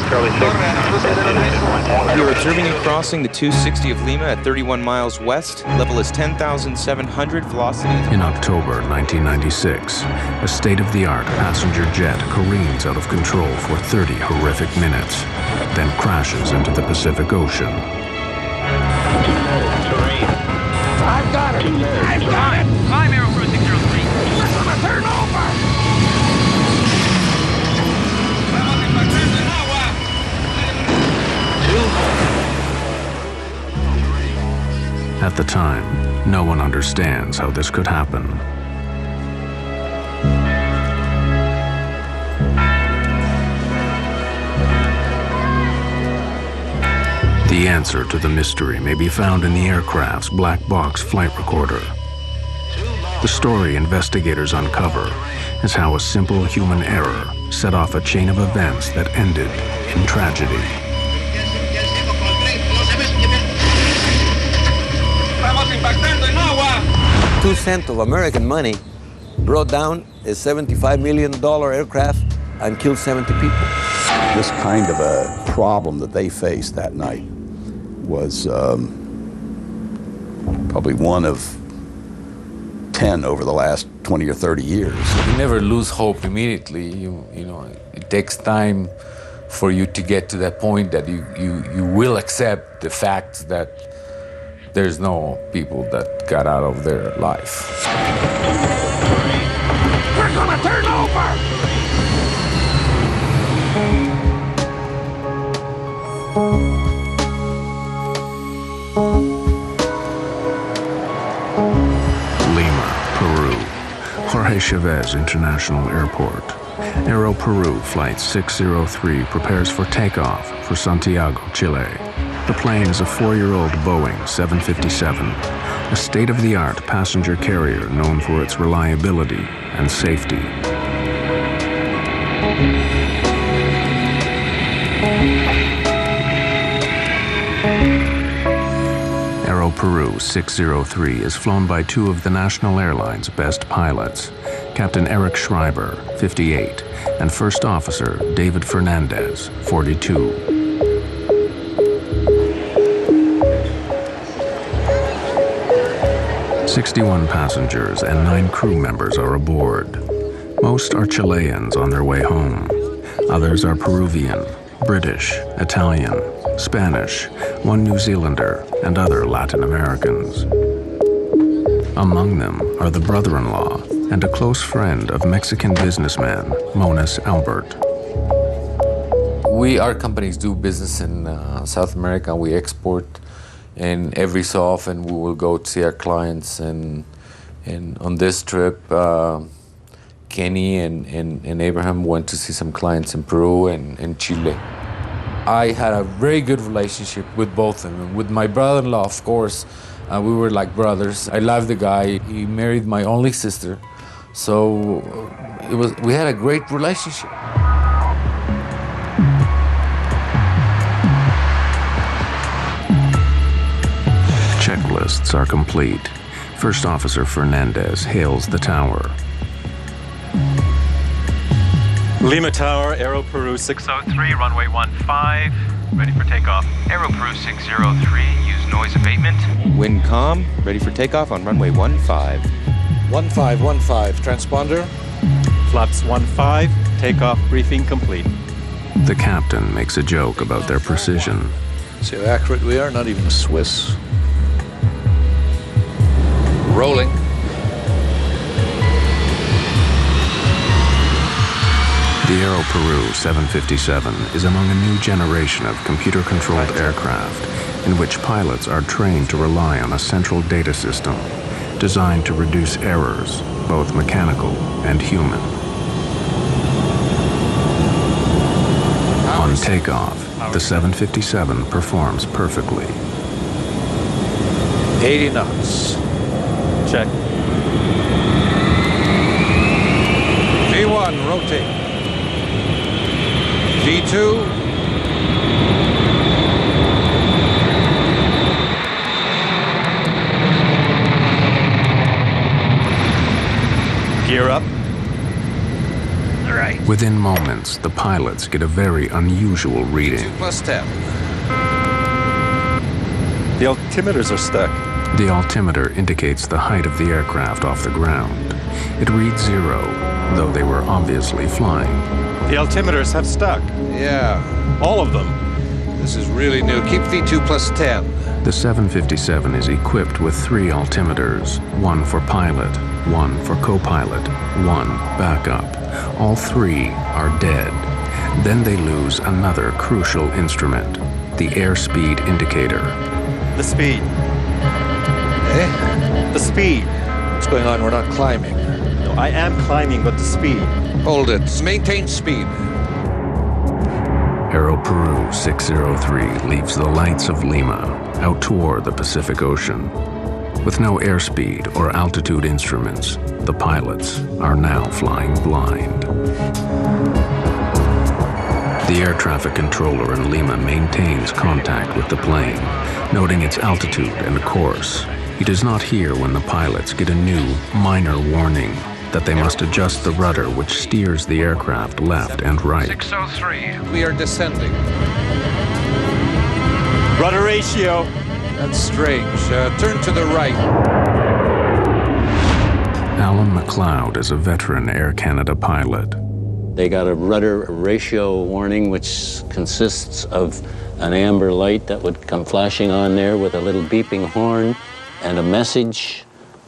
Charlie 6. We are observing you crossing the 260 of Lima at 31 miles west. Level is 10,700, velocity. In October 1996, a state-of-the-art passenger jet careens out of control for 30 horrific minutes, then crashes into the Pacific Ocean. I've got it! I've got it! Climb Aeroperú 603. Listen, turn over! At the time, no one understands how this could happen. The answer to the mystery may be found in the aircraft's black box flight recorder. The story investigators uncover is how a simple human error set off a chain of events that ended in tragedy. 2 cents of American money brought down a $75 million aircraft and killed 70 people. This kind of a problem that they faced that night was probably one of 10 over the last 20 or 30 years. You never lose hope immediately. You know, it takes time for you to get to that point that you will accept the fact that there's no people that got out of their life. We're gonna turn over! Lima, Peru. Jorge Chavez International Airport. Aeroperú Flight 603 prepares for takeoff for Santiago, Chile. The plane is a 4-year-old Boeing 757, a state-of-the-art passenger carrier known for its reliability and safety. Aeroperú 603 is flown by 2 of the national airline's best pilots, Captain Eric Schreiber, 58, and First Officer David Fernandez, 42. 61 passengers and 9 crew members are aboard. Most are Chileans on their way home. Others are Peruvian, British, Italian, Spanish, 1 New Zealander, and other Latin Americans. Among them are the brother-in-law and a close friend of Mexican businessman Monas Albert. Our companies do business in South America. We export. And every so often we will go to see our clients. And on this trip, Kenny and Abraham went to see some clients in Peru and Chile. I had a very good relationship with both of them. With my brother-in-law, of course, we were like brothers. I love the guy. He married my only sister. So we had a great relationship. Checklists are complete. First Officer Fernandez hails the tower. Lima Tower, Aeroperú 603, runway 15, ready for takeoff. Aeroperú 603, use noise abatement. Wind calm, ready for takeoff on runway 15. 1515, transponder. Flaps 15, takeoff briefing complete. The captain makes a joke about their precision. See how accurate we are? Not even a Swiss. Rolling. The Aeroperú 757 is among a new generation of computer-controlled aircraft in which pilots are trained to rely on a central data system designed to reduce errors, both mechanical and human. On takeoff, the 757 performs perfectly. 80 knots. Check. V1, rotate. V2. Gear up. right. Within moments, the pilots get a very unusual reading. 2+10. The altimeters are stuck. The altimeter indicates the height of the aircraft off the ground. It reads 0, though they were obviously flying. The altimeters have stuck. Yeah, All of them. this is really new. Keep V2+10. The 757 is equipped with 3 altimeters, 1 for pilot, 1 for co-pilot, 1 backup. All 3 are dead. Then they lose another crucial instrument, the airspeed indicator. The speed. Eh? The speed. What's going on? We're not climbing. No, I am climbing, but the speed. Hold it. Maintain speed. Aeroperú 603 leaves the lights of Lima out toward the Pacific Ocean. With no airspeed or altitude instruments, the pilots are now flying blind. The air traffic controller in Lima maintains contact with the plane, noting its altitude and course. He does not hear when the pilots get a new, minor warning that they must adjust the rudder which steers the aircraft left and right. 603. We are descending. Rudder ratio. That's strange. Turn to the right. Alan McLeod is a veteran Air Canada pilot. They got a rudder ratio warning, which consists of an amber light that would come flashing on there with a little beeping horn and a message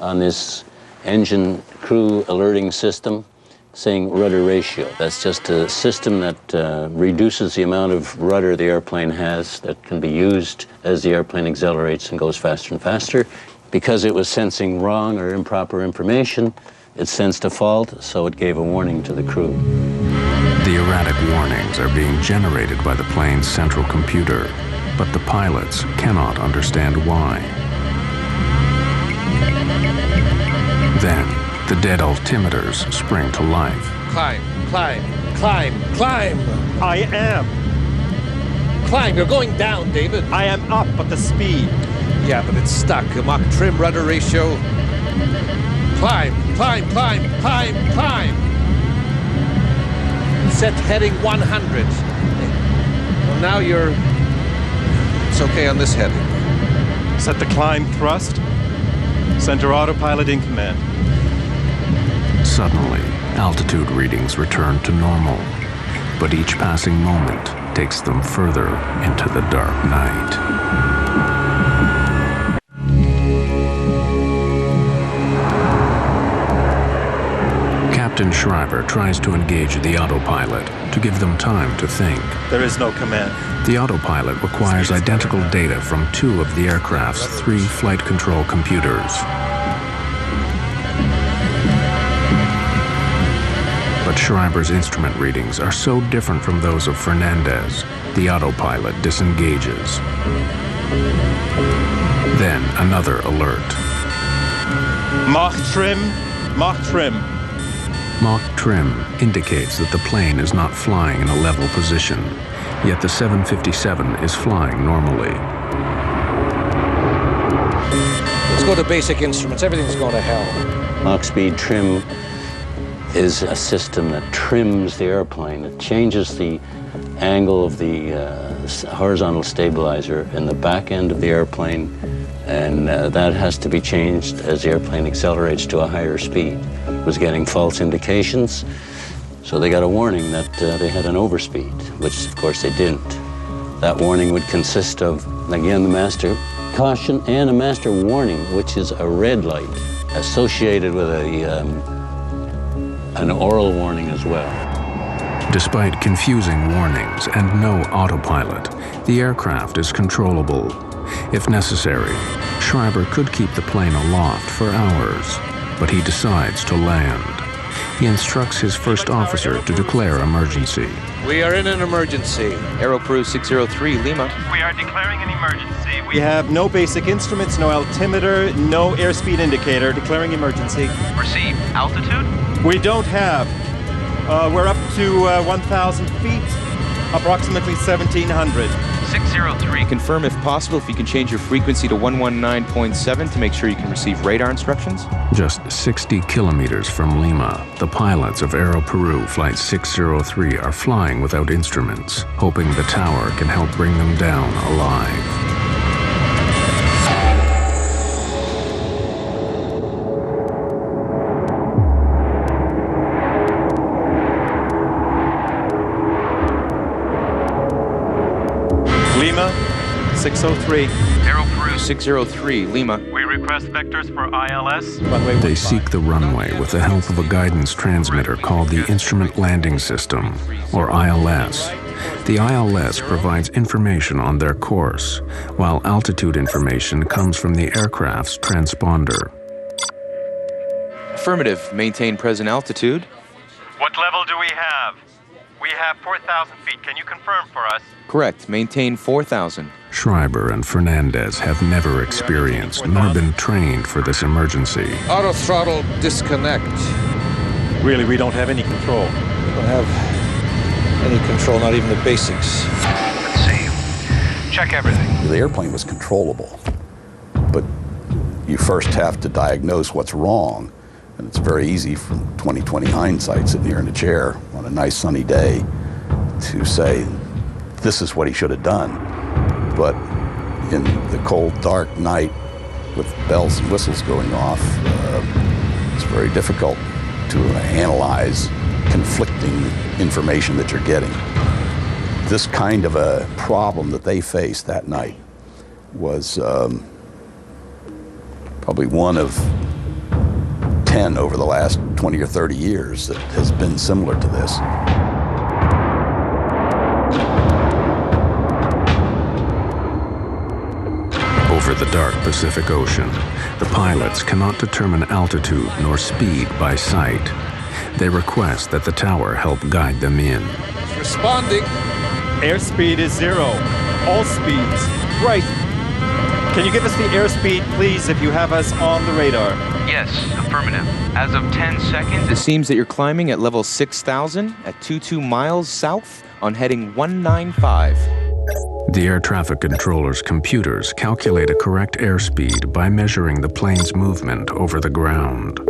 on this engine crew alerting system saying rudder ratio. That's just a system that reduces the amount of rudder the airplane has that can be used as the airplane accelerates and goes faster and faster. Because it was sensing wrong or improper information, it sensed a fault, so it gave a warning to the crew. The erratic warnings are being generated by the plane's central computer, but the pilots cannot understand why. Then, the dead altimeters spring to life. Climb, climb, climb, climb. I am. Climb. You're going down, David. I am up, but the speed. Yeah, but it's stuck. Mach trim, rudder ratio. Climb, climb, climb, climb, climb. Set heading 100. Well, now you're... It's okay on this heading. Set the climb thrust. Center autopilot in command. Suddenly, altitude readings return to normal, but each passing moment takes them further into the dark night. Captain Schreiber tries to engage the autopilot to give them time to think. There is no command. The autopilot requires identical data from 2 of the aircraft's 3 flight control computers. But Schreiber's instrument readings are so different from those of Fernandez, the autopilot disengages. Then another alert. Mach trim. Mach trim. Mach trim indicates that the plane is not flying in a level position, yet the 757 is flying normally. Let's go to basic instruments. Everything's going to hell. Mach speed trim is a system that trims the airplane. It changes the angle of the horizontal stabilizer in the back end of the airplane, and that has to be changed as the airplane accelerates to a higher speed. It was getting false indications, so they got a warning that they had an overspeed, which of course they didn't. That warning would consist of, again, the master caution and a master warning, which is a red light associated with an oral warning as well. Despite confusing warnings and no autopilot, the aircraft is controllable. If necessary, Schreiber could keep the plane aloft for hours, but he decides to land. He instructs his first officer to declare emergency. We are in an emergency. Aeroperú 603, Lima. We are declaring an emergency. We have no basic instruments, no altimeter, no airspeed indicator. Declaring emergency. Receive altitude. We don't have. We're up to 1,000 feet, approximately 1,700. 603. Confirm if possible if you can change your frequency to 119.7 to make sure you can receive radar instructions. Just 60 kilometers from Lima, the pilots of Aeroperú Flight 603 are flying without instruments, hoping the tower can help bring them down alive. Lima, 603. Aeroperú 603, Lima. We request vectors for ILS. Runway They 15. seek the runway with the help of a guidance transmitter called the Instrument Landing System, or ILS. The ILS provides information on their course, while altitude information comes from the aircraft's transponder. Affirmative. Maintain present altitude. What level do we have? We have 4,000 feet. Can you confirm for us? Correct. Maintain 4,000. Schreiber and Fernandez have never experienced nor been trained for this emergency. Auto throttle disconnect. Really, we don't have any control. We don't have any control, not even the basics. Let's see. Check everything. The airplane was controllable, but you first have to diagnose what's wrong. And it's very easy from 20/20 hindsight, sitting here in a chair on a nice sunny day, to say, this is what he should have done. But in the cold, dark night with bells and whistles going off, it's very difficult to analyze conflicting information that you're getting. This kind of a problem that they faced that night was probably one of 10 over the last 20 or 30 years that has been similar to this. Over the dark Pacific Ocean, the pilots cannot determine altitude nor speed by sight. They request that the tower help guide them in. Responding. Airspeed is 0. All speeds. Right. Can you give us the airspeed, please, if you have us on the radar? Yes, affirmative. As of 10 seconds. It seems that you're climbing at level 6,000 at 22 miles south on heading 195. The air traffic controller's computers calculate a correct airspeed by measuring the plane's movement over the ground.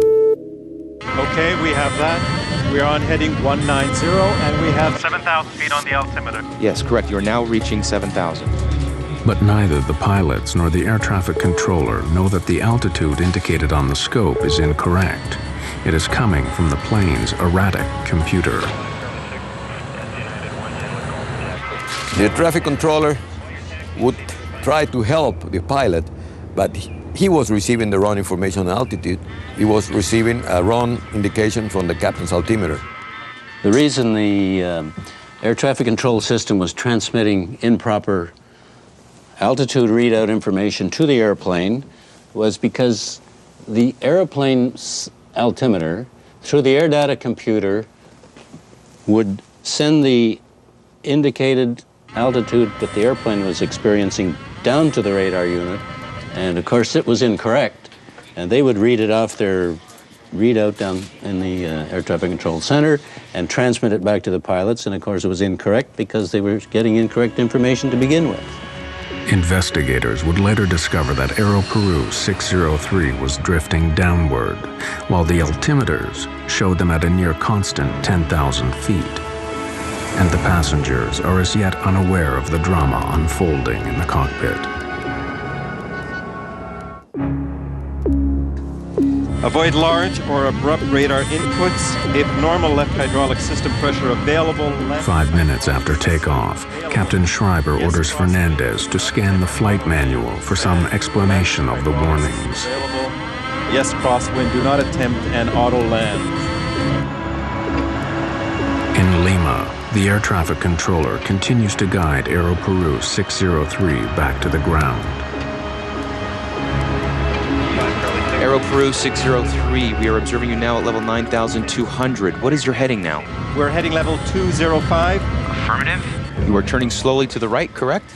Okay, we have that. We are on heading 190, and we have 7,000 feet on the altimeter. Yes, correct. You are now reaching 7,000. But neither the pilots nor the air traffic controller know that the altitude indicated on the scope is incorrect. It is coming from the plane's erratic computer. The traffic controller would try to help the pilot, but he was receiving the wrong information on altitude. He was receiving a wrong indication from the captain's altimeter. The reason the air traffic control system was transmitting improper altitude readout information to the airplane was because the airplane's altimeter, through the air data computer, would send the indicated altitude that the airplane was experiencing down to the radar unit, and of course it was incorrect, and they would read it off their readout down in the air traffic control center and transmit it back to the pilots, and of course it was incorrect because they were getting incorrect information to begin with. Investigators would later discover that Aeroperú 603 was drifting downward, while the altimeters showed them at a near constant 10,000 feet. And the passengers are as yet unaware of the drama unfolding in the cockpit. Avoid large or abrupt radar inputs. If normal left hydraulic system pressure available... 5 minutes after takeoff, Captain Schreiber orders Fernandez to scan the flight manual for some explanation of the warnings. Yes, crosswind. Do not attempt an auto land. In Lima, the air traffic controller continues to guide Aeroperú 603 back to the ground. Aeroperú 603, we are observing you now at level 9,200. What is your heading now? We're heading level 205. Affirmative. You are turning slowly to the right, correct?